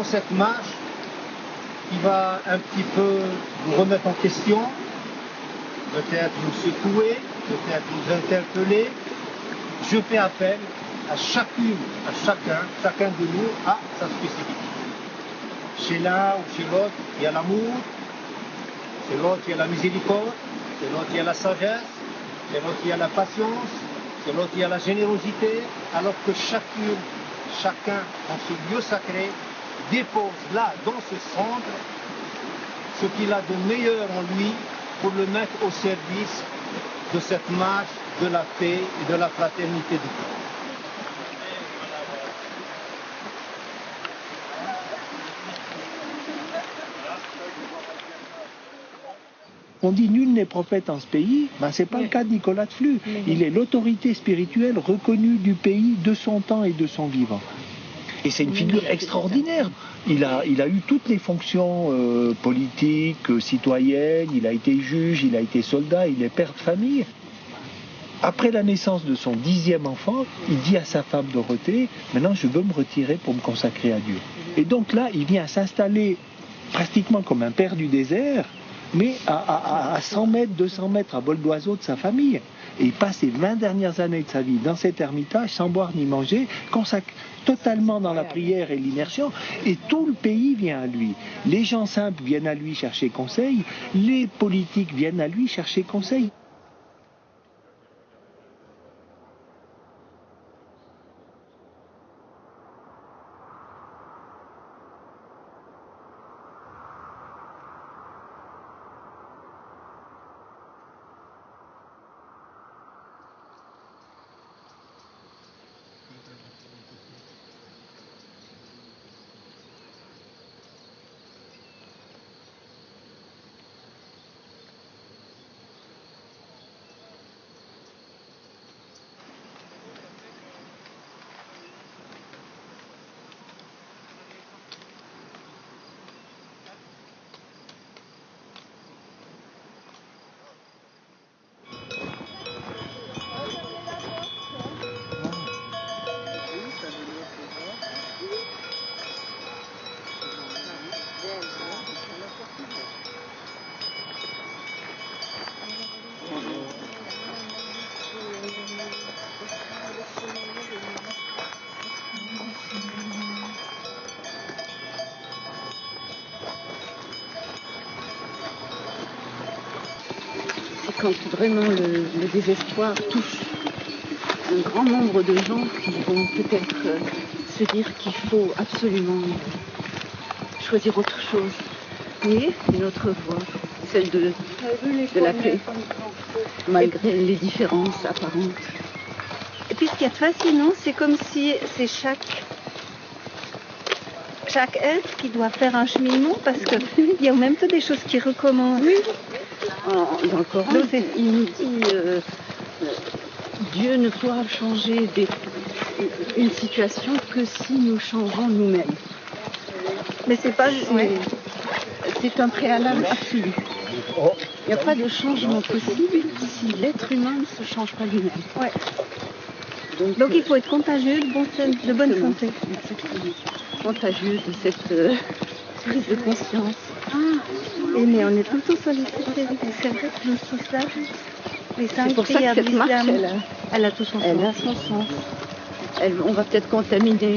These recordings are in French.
dans cette marche qui va un petit peu nous remettre en question, peut-être nous secouer, peut-être nous interpeller. Je fais appel à chacun de nous à sa spécificité. Chez l'un ou chez l'autre, il y a l'amour, chez l'autre, il y a la miséricorde, chez l'autre, il y a la sagesse, chez l'autre, il y a la patience, chez l'autre, il y a la générosité, alors que chacun, en ce lieu sacré, dépose là, dans ce centre, ce qu'il a de meilleur en lui pour le mettre au service de cette marche de la paix et de la fraternité du cœur. On dit nul n'est prophète en ce pays, ce n'est pas le cas de Nicolas de Flux. Il est l'autorité spirituelle reconnue du pays, de son temps et de son vivant. Et c'est une figure extraordinaire. Il a eu toutes les fonctions politiques, citoyennes, il a été juge, il a été soldat, il est père de famille. Après la naissance de son 10e enfant, il dit à sa femme Dorothée, maintenant je veux me retirer pour me consacrer à Dieu. Et donc là, il vient s'installer pratiquement comme un père du désert, mais à 100 mètres, 200 mètres à vol d'oiseau de sa famille. Et il passe les 20 dernières années de sa vie dans cet ermitage, sans boire ni manger, consacré totalement dans la prière et l'immersion, et tout le pays vient à lui. Les gens simples viennent à lui chercher conseil, les politiques viennent à lui chercher conseil. Quand vraiment le désespoir touche un grand nombre de gens qui vont peut-être se dire qu'il faut absolument choisir autre chose. Mais une autre voie, celle de la paix, malgré les différences apparentes. Et puis ce qui est fascinant, c'est comme si c'est chaque être qui doit faire un cheminement, parce qu'il y a en même temps des choses qui recommencent. Oui. Dans le Coran, il nous dit Dieu ne pourra changer une situation que si nous changeons nous-mêmes. Mais c'est pas... C'est un préalable absolu. Il n'y a pas de changement possible si l'être humain ne se change pas lui-même. Ouais. Donc il faut être contagieux de bonne santé. Exactement. Contagieux de cette prise de conscience. Et mais on est tout le temps sollicité. C'est vrai que le sens-là, les cinq pour ça que cette marche, elle a tout son sens. Elle a son sens. On va peut-être contaminer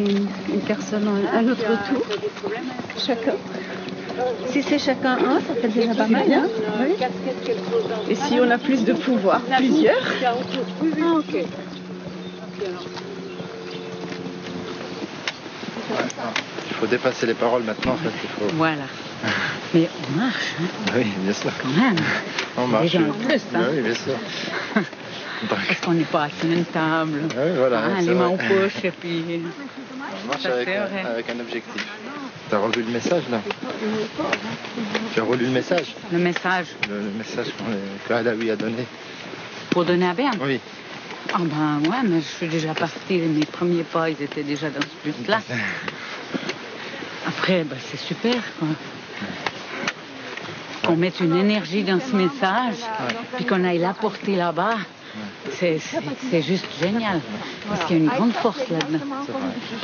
une personne à notre tour. Chacun. Si c'est chacun un, ça fait déjà pas mal. Hein, oui. Et si on a plus de pouvoir, plusieurs. Ok. Il faut dépasser les paroles maintenant, en fait. Voilà. Mais on marche, hein. Oui, bien sûr. Quand même. On marche. Déjà en plus, hein. Oui, bien sûr. Parce qu'on n'est pas assis à une table. Oui, voilà. Les mains aux poches et puis... On marche avec un objectif. Tu as relu le message, là? Tu as relu le message? Le message? Le message que Allah a donné. Pour donner à Berne? Oui. Ah ben ouais, mais je suis déjà partie. Mes premiers pas, ils étaient déjà dans ce but-là. Après, ben, c'est super, quoi. Qu'on mette une énergie dans ce message, puis qu'on aille l'apporter là-bas, C'est juste génial, parce qu'il y a une grande force là-dedans.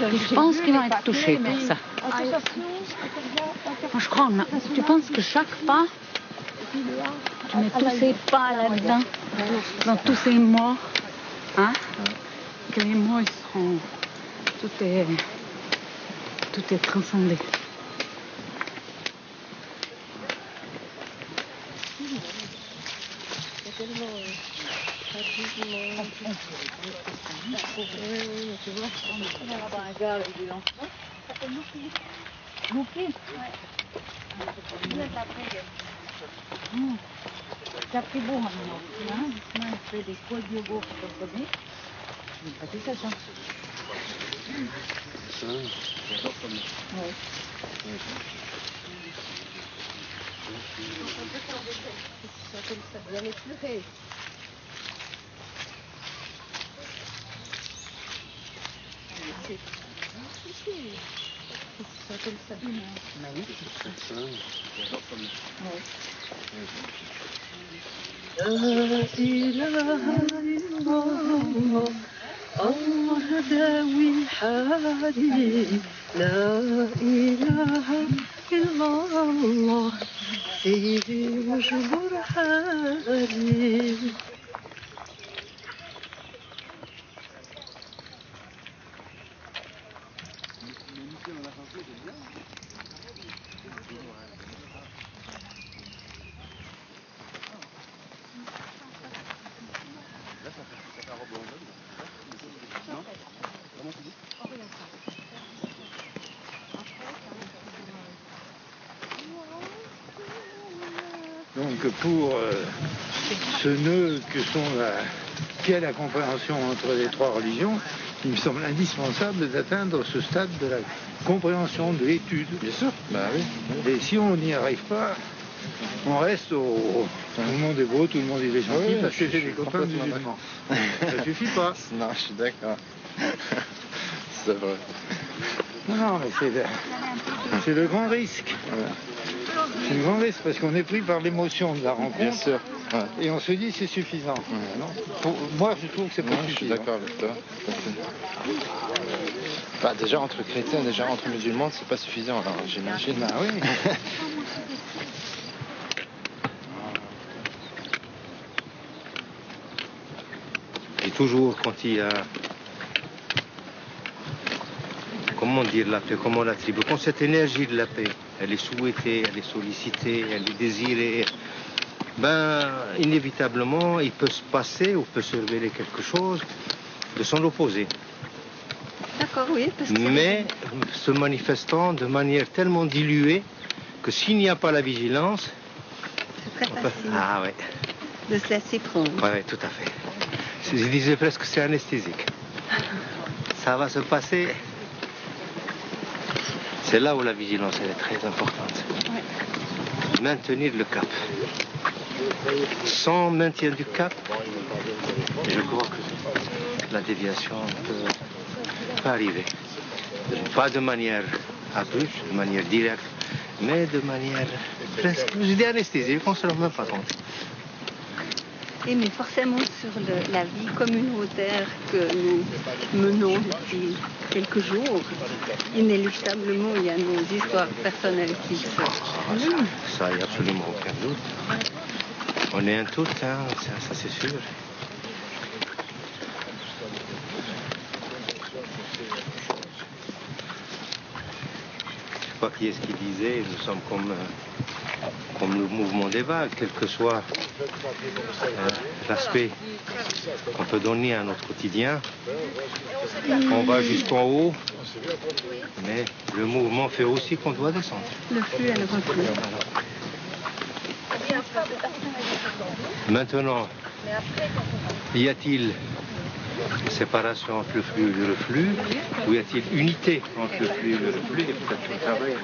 Je pense qu'ils vont être touchés par ça. Moi, je crois, tu penses que chaque pas, tu mets tous ces pas là-dedans, dans tous ces mots, hein, que les mots, ils seront... Tout est transcendé. Ça a pris beau maintenant. Maintenant, il fait des poils de yogourt pour connaître. Je n'ai pas dit ça. Bien éclairé. الله داوي حالي لا إله إلا الله سيدي واجبر حالي. Donc pour ce nœud que qu'est la compréhension entre les trois religions, il me semble indispensable d'atteindre ce stade de la compréhension de l'étude. Bien sûr, bah oui. Et si on n'y arrive pas, on reste au... Tout le monde est beau, tout le monde est gentil, parce que j'ai des copains musulmans. Ça suffit pas. Non, je suis d'accord. C'est vrai. Non, mais c'est le grand risque. C'est le grand risque parce qu'on est pris par l'émotion de la rencontre. Bien sûr. Ouais. Et on se dit c'est suffisant. Non, moi, je trouve que c'est pas suffisant. Je suis d'accord avec toi. Bah, déjà entre chrétiens, déjà entre musulmans, c'est pas suffisant. Alors j'imagine. Bah oui. Et toujours quand il y a, comment dire la paix, comment l'attribuer, quand cette énergie de la paix, elle est souhaitée, elle est sollicitée, elle est désirée, ben inévitablement il peut se passer ou peut se révéler quelque chose de son opposé. D'accord, oui. Mais se manifestant de manière tellement diluée que s'il n'y a pas la vigilance, c'est très facile ah ouais, de se laisser prendre. Ouais, tout à fait. Je disais presque que c'est anesthésique. Ça va se passer. C'est là où la vigilance elle est très importante. Ouais. Maintenir le cap. Sans maintien du cap, je crois que la déviation peut arriver. Pas de manière abrupte, de manière directe, mais de manière presque, je dis anesthésique, on ne se rend même pas compte. Et mais forcément sur la vie communautaire que nous menons depuis quelques jours, inéluctablement il y a nos histoires personnelles qui se... Ça, il n'y a absolument aucun doute. On est un tout, hein, ça c'est sûr. Je ne sais pas qui est-ce qui disait, nous sommes comme le mouvement des vagues, quel que soit l'aspect qu'on peut donner à notre quotidien. On va jusqu'en haut, mais le mouvement fait aussi qu'on doit descendre. Le flux et le reflux. Maintenant, y a-t-il séparation entre le flux et le reflux, ou y a-t-il unité entre le flux et le reflux? Et peut-être qu'on travaille là.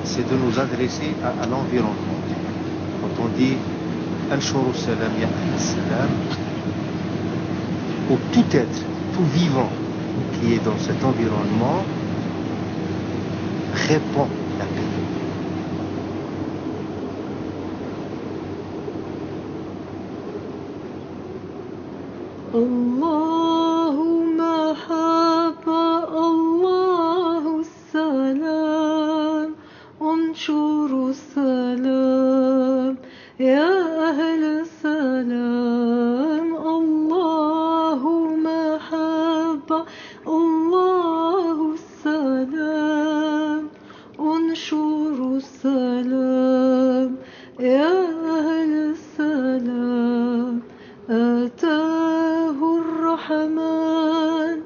c'est de nous adresser à l'environnement. Quand on dit Anshuru salam ya ahli salam, où tout être, tout vivant qui est dans cet environnement répand la paix. Allahumma haba Allahu salam, unshuru salam, ya ahl salam. Allahumma haba Allahu salam, unshuru salam, ya ahl salam. أتاه الرحمن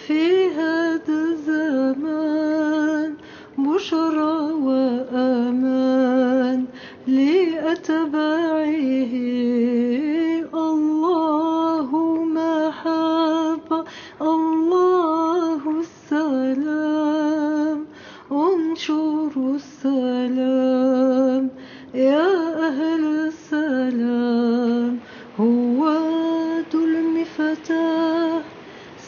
في هذا الزمان بشرى وأمان لأتباعه. اللهم حب الله السلام، انشر السلام يا أهل السلام. هواد المفتاح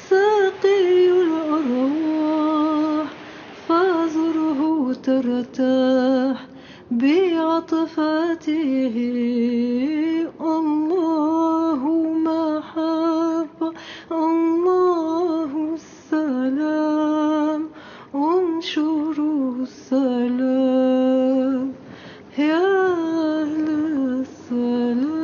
ساقي الأرواح، فازره ترتاح بعطفاته. اللهم حب الله السلام، انشر السلام يا أهل السلام.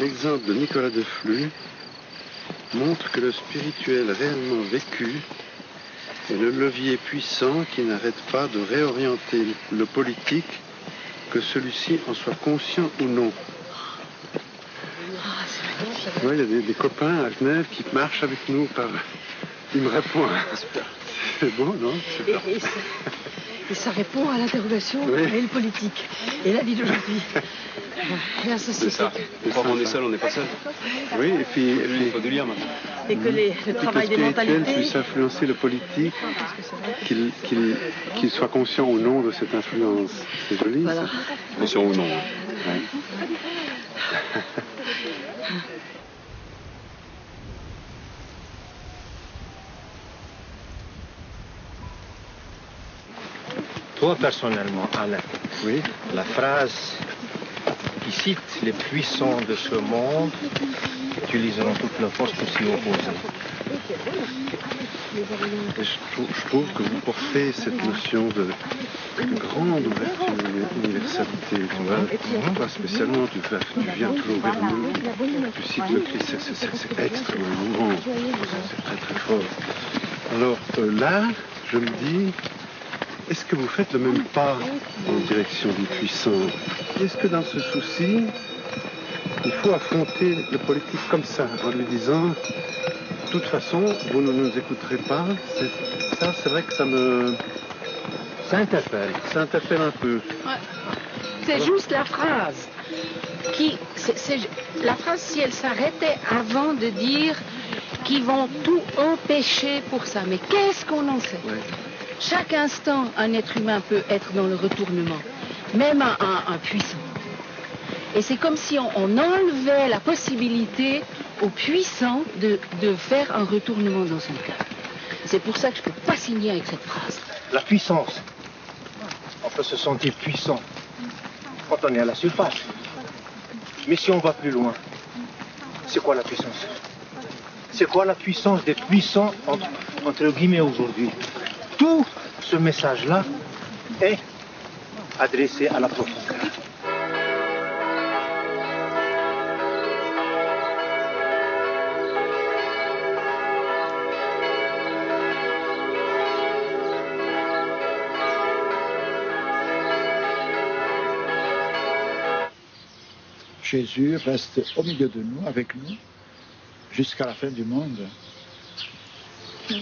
L'exemple de Nicolas de Flux montre que le spirituel réellement vécu est le levier puissant qui n'arrête pas de réorienter le politique, que celui-ci en soit conscient ou non. Oui, il y a des copains à Genève qui marchent avec nous. Ils me répondent. C'est beau, non? Et ça répond à l'interrogation et le politique et la vie d'aujourd'hui. Et la société. C'est ça. Une fois qu'on est seul, on n'est pas seul. Oui, et puis il faut du lien maintenant. Et que le travail des mentalités puisse influencer le politique, qu'il soit conscient ou non de cette influence. C'est joli. Voilà. Ça. Conscient ou non. Ouais. Toi, personnellement, Alain, oui, la phrase qui cite les puissants de ce monde utiliseront toute leur force pour s'y opposer. Je trouve que vous portez cette notion de grande ouverture et universalité. Toi, spécialement, tu viens toujours vers nous, tu cites le Christ, c'est extrêmement émouvant, c'est très très fort. Alors là, je me dis, est-ce que vous faites le même pas en direction du puissant? Est-ce que dans ce souci, Il faut affronter le politique comme ça, en lui disant, de toute façon, vous ne nous écouterez pas. Ça, c'est vrai que ça interpelle. Ça interpelle un peu. Ouais. C'est juste la phrase la phrase, si elle s'arrêtait avant de dire qu'ils vont tout empêcher pour ça. Mais qu'est-ce qu'on en sait? Ouais. Chaque instant, un être humain peut être dans le retournement, même un puissant. Et c'est comme si on enlevait la possibilité aux puissants de faire un retournement dans son cœur. C'est pour ça que je ne peux pas signer avec cette phrase. La puissance. On peut se sentir puissant quand on est à la surface. Mais si on va plus loin, c'est quoi la puissance? C'est quoi la puissance des puissants entre guillemets aujourd'hui? Tout ce message-là est adressé à la profondeur. Jésus reste au milieu de nous, avec nous, jusqu'à la fin du monde.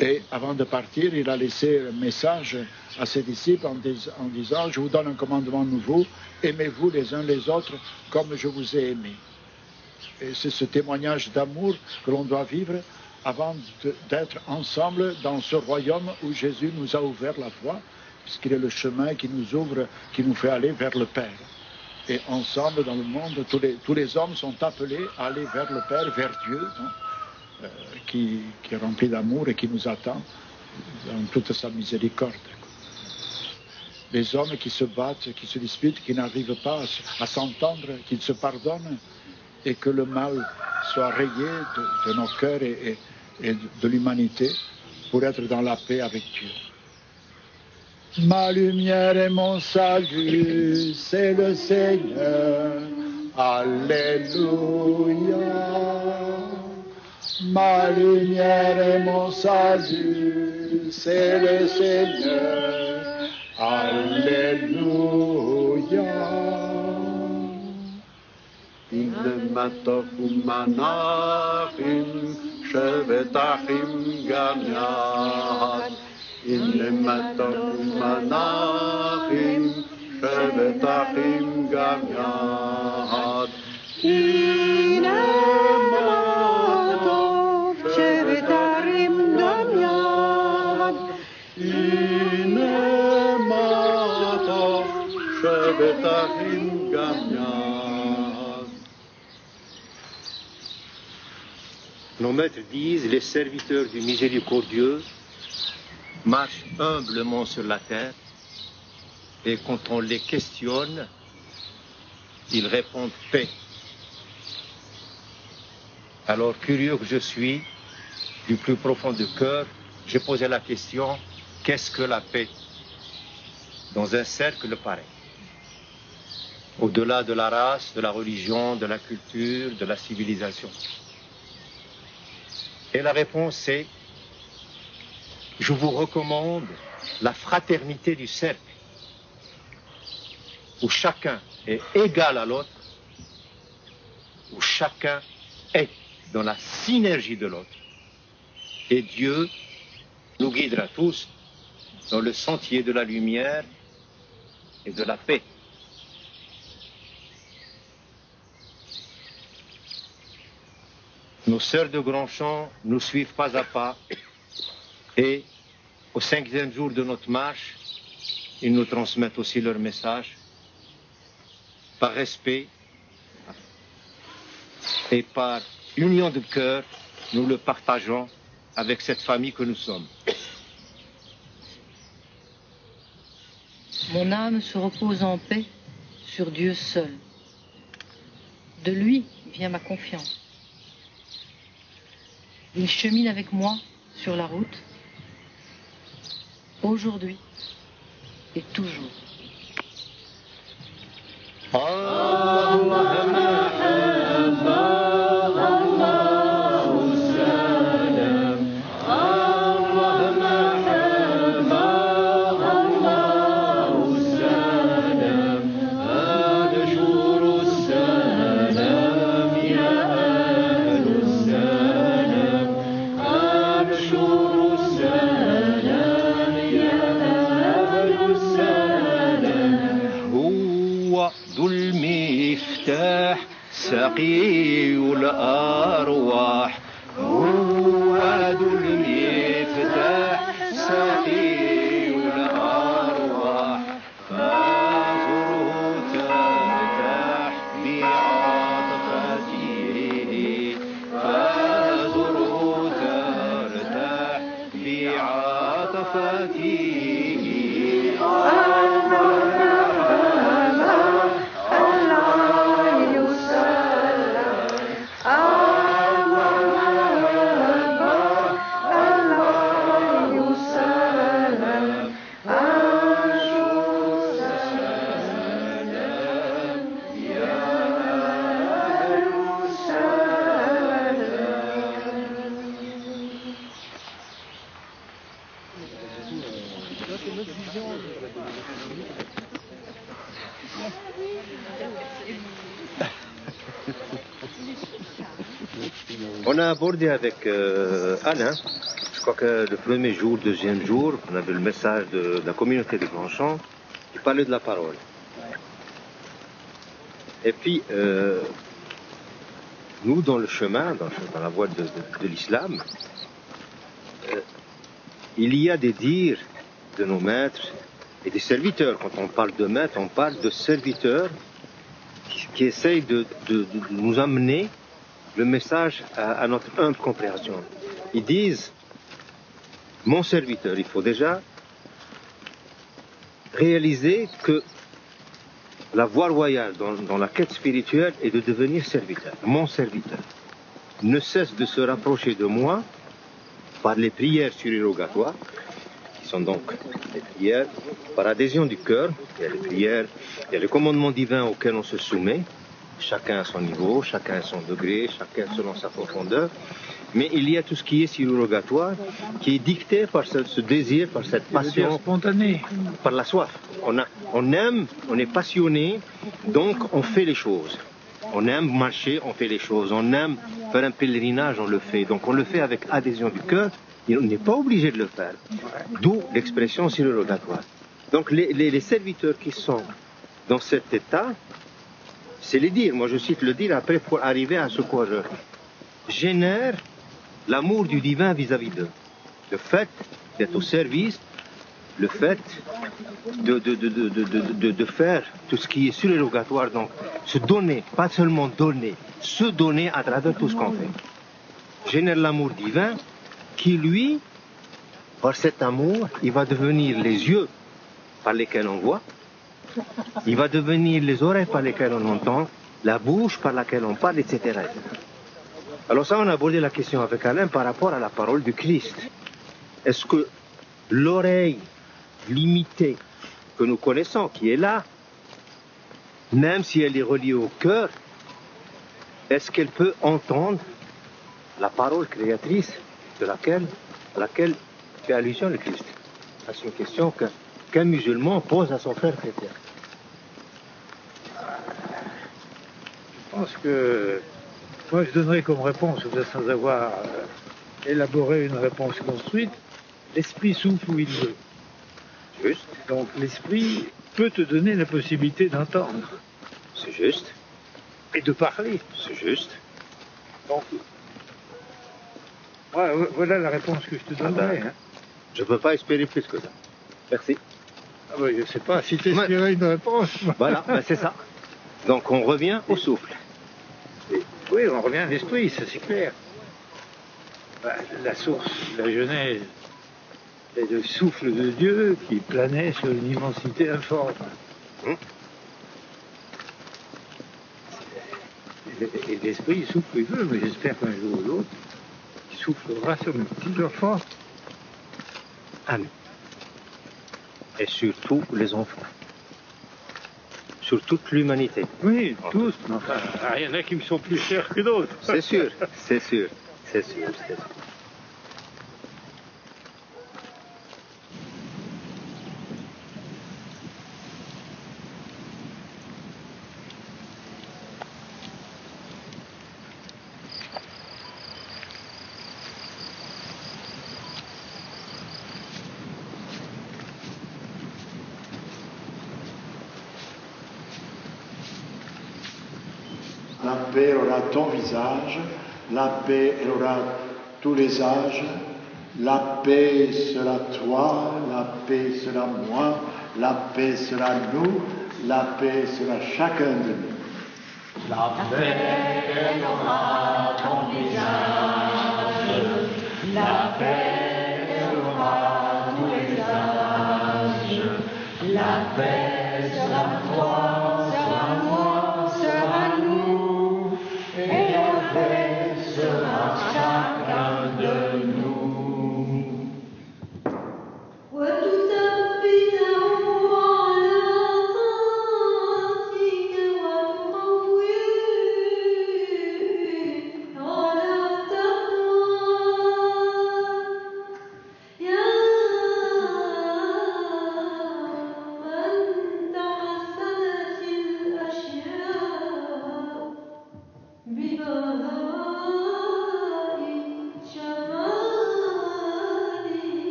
Et avant de partir, il a laissé un message à ses disciples en disant « Je vous donne un commandement nouveau, aimez-vous les uns les autres comme je vous ai aimés. » Et c'est ce témoignage d'amour que l'on doit vivre avant d'être ensemble dans ce royaume où Jésus nous a ouvert la voie, puisqu'il est le chemin qui nous ouvre, qui nous fait aller vers le Père. Et ensemble, dans le monde, tous les hommes sont appelés à aller vers le Père, vers Dieu, qui est rempli d'amour et qui nous attend dans toute sa miséricorde. Les hommes qui se battent, qui se disputent, qui n'arrivent pas à s'entendre, qui se pardonnent, et que le mal soit rayé de nos cœurs et de l'humanité pour être dans la paix avec Dieu. Ma lumière et mon salut, c'est le Seigneur. Alléluia. Ma lumière et mon salut, c'est le Seigneur. Alléluia. Innematofum manachim, shevetachim ganyad. Innematofum manachim, shevetachim ganyad. Innematofum shevetachim ganyad. Innematofum shevetachim ganyad. Nos maîtres disent, les serviteurs du miséricordieux marchent humblement sur la terre et quand on les questionne, ils répondent paix. Alors, curieux que je suis, du plus profond du cœur, j'ai posé la question, qu'est-ce que la paix dans un cercle pareil? Au-delà de la race, de la religion, de la culture, de la civilisation. Et la réponse est, je vous recommande la fraternité du cercle, où chacun est égal à l'autre, où chacun est dans la synergie de l'autre. Et Dieu nous guidera tous dans le sentier de la lumière et de la paix. Nos sœurs de Grandchamp nous suivent pas à pas et au 5e jour de notre marche, ils nous transmettent aussi leur message par respect et par union de cœur, nous le partageons avec cette famille que nous sommes. Mon âme se repose en paix sur Dieu seul. De lui vient ma confiance. Il chemine avec moi sur la route, aujourd'hui et toujours. ذو المفتاح سقي الأرواح هو ذو المفتاح سقي الأرواح فازره ترتاح بعاطفته فازره ترتاح بعاطفته On a abordé avec Alain, je crois que le premier jour, deuxième jour, on avait le message de la communauté de Grandchamp qui parlait de la parole. Et puis, nous, dans le chemin, dans la voie de l'islam, il y a des dires de nos maîtres et des serviteurs. Quand on parle de maîtres, on parle de serviteurs qui essayent de nous amener le message à notre humble compréhension. Ils disent, mon serviteur, il faut déjà réaliser que la voie royale dans la quête spirituelle est de devenir serviteur. Mon serviteur ne cesse de se rapprocher de moi par les prières surérogatoires, qui sont donc les prières par adhésion du cœur. Il y a les prières, il y a le commandement divin auquel on se soumet, chacun à son niveau, chacun à son degré, chacun selon sa profondeur. Mais il y a tout ce qui est surrogatoire, qui est dicté par ce désir, par cette passion spontanée, par la soif. On aime, on est passionné, donc on fait les choses. On aime marcher, on fait les choses. On aime faire un pèlerinage, on le fait. Donc on le fait avec adhésion du cœur, et on n'est pas obligé de le faire. D'où l'expression surrogatoire. Donc les serviteurs qui sont dans cet état, c'est les dires. Moi je cite le dire après pour arriver à ce quoi je génère l'amour du divin vis-à-vis d'eux. Le fait d'être au service, le fait de faire tout ce qui est surrogatoire, donc se donner, pas seulement donner, se donner à travers tout ce qu'on fait. Génère l'amour divin qui, lui, par cet amour, il va devenir les yeux par lesquels on voit, il va devenir les oreilles par lesquelles on entend, la bouche par laquelle on parle, etc. Alors ça, on a abordé la question avec Alain par rapport à la parole du Christ. Est-ce que l'oreille limitée que nous connaissons, qui est là, même si elle est reliée au cœur, est-ce qu'elle peut entendre la parole créatrice à laquelle fait allusion le Christ? C'est une question qu'un musulman pose à son frère chrétien. Je pense que moi je donnerais comme réponse, sans avoir élaboré une réponse construite, l'esprit souffle où il veut. Juste. Donc l'esprit peut te donner la possibilité d'entendre. C'est juste. Et de parler. C'est juste. Donc, voilà la réponse que je te donnerais. Je ne peux pas espérer plus que ça. Merci. Ah ben, je ne sais pas si tu espérais une réponse. Voilà, c'est ça. Donc on revient au souffle. Oui, on revient à l'esprit, ça c'est clair. La source, la Genèse, est le souffle de Dieu qui planait sur une immensité informe. Et l'esprit souffle où il veut, mais j'espère qu'un jour ou l'autre, il soufflera sur une petite enfant. Amen. Et surtout les enfants. Sur toute l'humanité. Oui, tous. Enfin, il y en a qui me sont plus chers que d'autres. C'est sûr, c'est sûr, c'est sûr, c'est sûr. la paix aura ton visage, la paix elle aura tous les âges, la paix sera toi, la paix sera moi, la paix sera nous, la paix sera chacun de nous. La paix elle aura ton visage, la paix elle aura tous les âges, la paix sera toi, sera moi, sera nous, et la paix sera chacun de nous.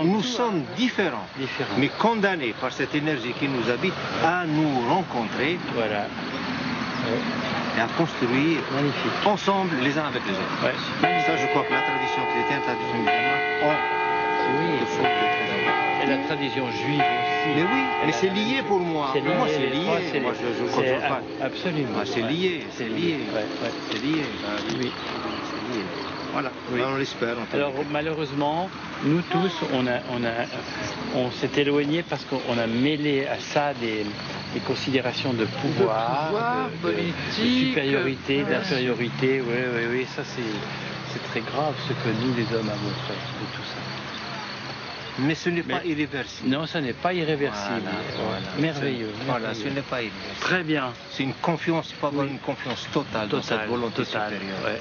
Nous sommes différents, mais condamnés par cette énergie qui nous habite à nous rencontrer et à construire ensemble les uns avec les autres. Ça, je crois que la tradition chrétienne, la tradition musulmane, et la tradition juive aussi. Mais oui, mais c'est lié pour moi. Pour moi, c'est lié. Moi, je ne contrôle pas. Absolument. C'est lié, c'est lié. C'est lié. Oui. C'est lié. Voilà, oui. On l'espère. Alors malheureusement, nous tous, on s'est éloignés parce qu'on a mêlé à ça des considérations de pouvoir, de supériorité, d'infériorité. Oui, ça c'est très grave ce que nous les hommes avons fait de tout ça. Mais ce n'est pas irréversible. Non, ce n'est pas irréversible. Voilà. Merveilleux. Voilà, ce n'est pas irréversible. Très bien. C'est une confiance, pas une confiance totale dans cette volonté supérieure.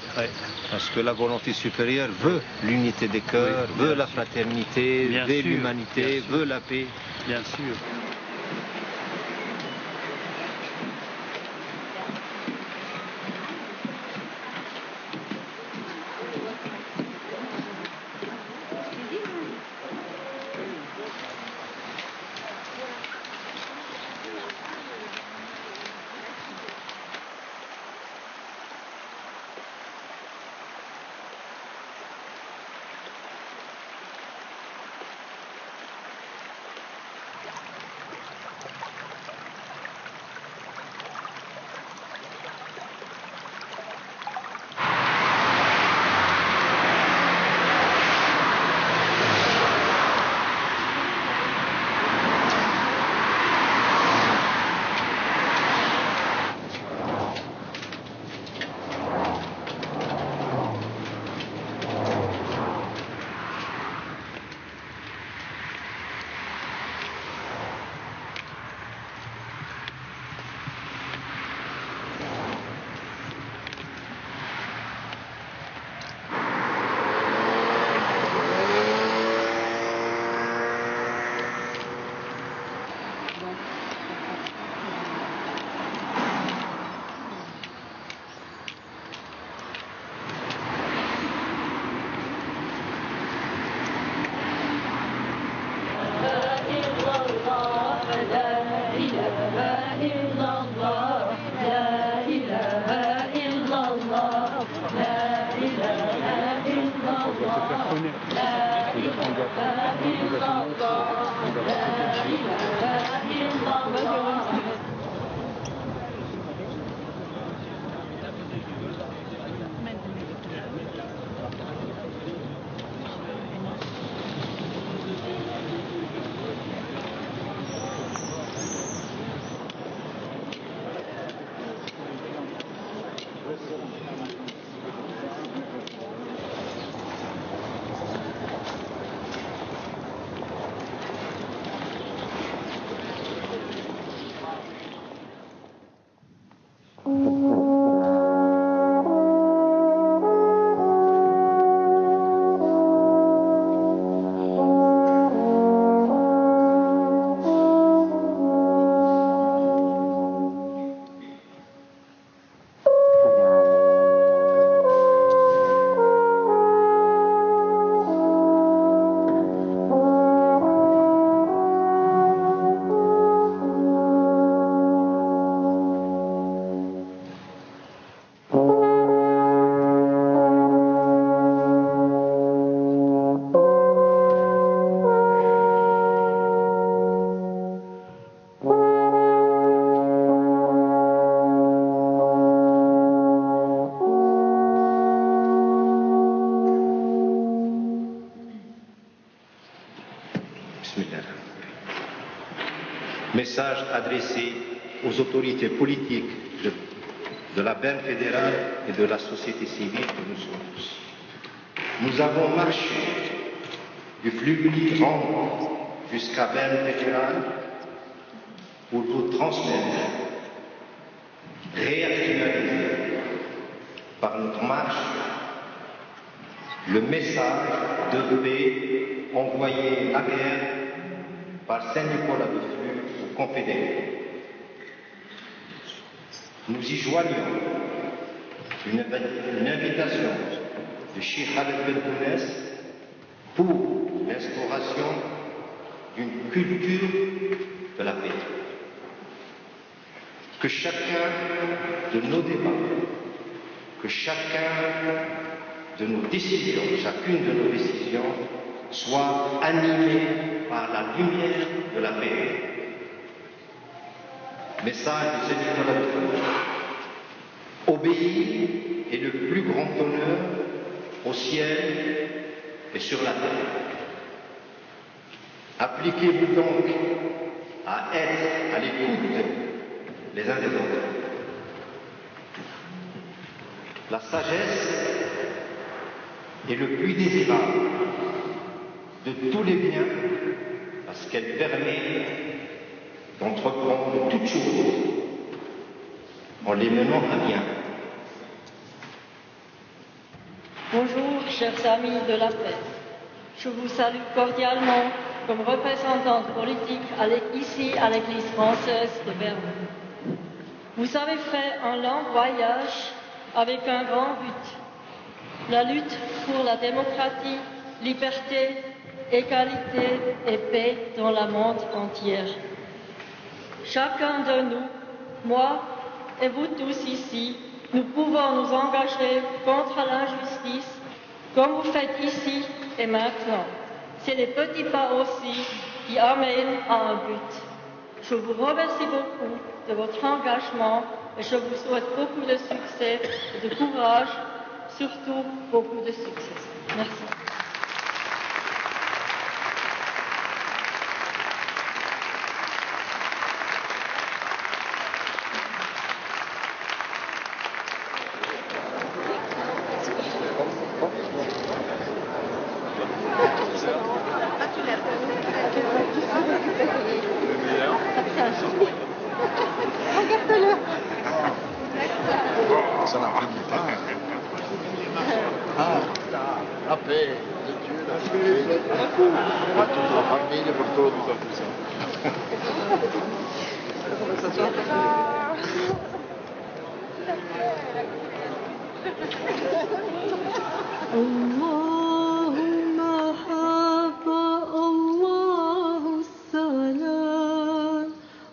Parce que la volonté supérieure veut l'unité des cœurs, veut la fraternité, veut l'humanité, veut la paix. Bien sûr. Message adressé aux autorités politiques de la Berne fédérale et de la société civile que nous sommes tous. Nous avons marché du flux Rang jusqu'à Berne fédérale pour vous transmettre, réactualiser par notre marche le message de paix envoyé à guerre par Saint-Nicolas de Flux aux confédérés. Nous y joignons une invitation de Cheikh Khaled Ben-Kounes pour l'instauration d'une culture de la paix. Que chacun de nos débats, que chacun de nos décisions, chacune de nos décisions soit animée par la lumière de la paix. Message du Seigneur de la Flux. Obéir est le plus grand honneur au ciel et sur la terre. Appliquez-vous donc à être à l'écoute les uns des autres. La sagesse est le plus désirable de tous les biens parce qu'elle permet d'entreprendre toutes choses en les menant à bien. Bonjour, chers amis de la paix. Je vous salue cordialement comme représentante politique ici à l'Église française de Berne. Vous avez fait un long voyage avec un grand but, la lutte pour la démocratie, liberté, égalité et paix dans le monde entier. Chacun de nous, moi et vous tous ici, nous pouvons nous engager contre l'injustice comme vous faites ici et maintenant. C'est les petits pas aussi qui amènent à un but. Je vous remercie beaucoup de votre engagement et je vous souhaite beaucoup de succès et de courage, surtout beaucoup de succès. Merci. Regarde-le. Ça n'a pas de temps. Ah, la paix de Dieu, la paix, pour toute la famille, pour todos nosotros. اللهم حب الله السلام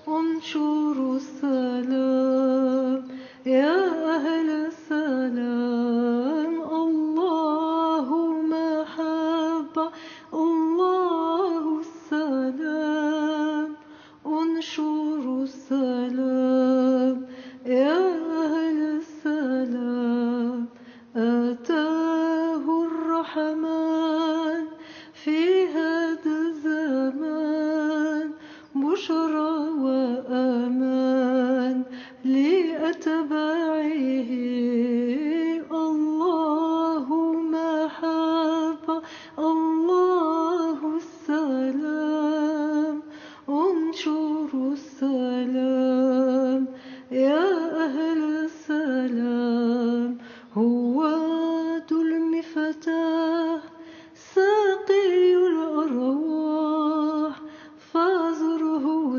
انشر السلام يا أهل السلام اللهم حب الله السلام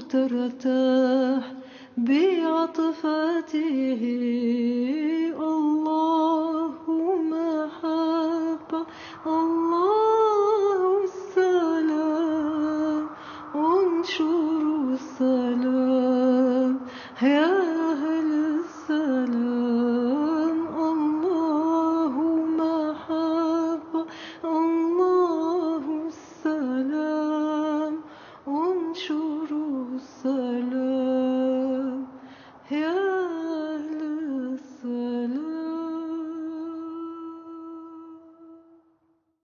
ترتاح بعطفته اللهم محبة الله السلام انشر السلام يا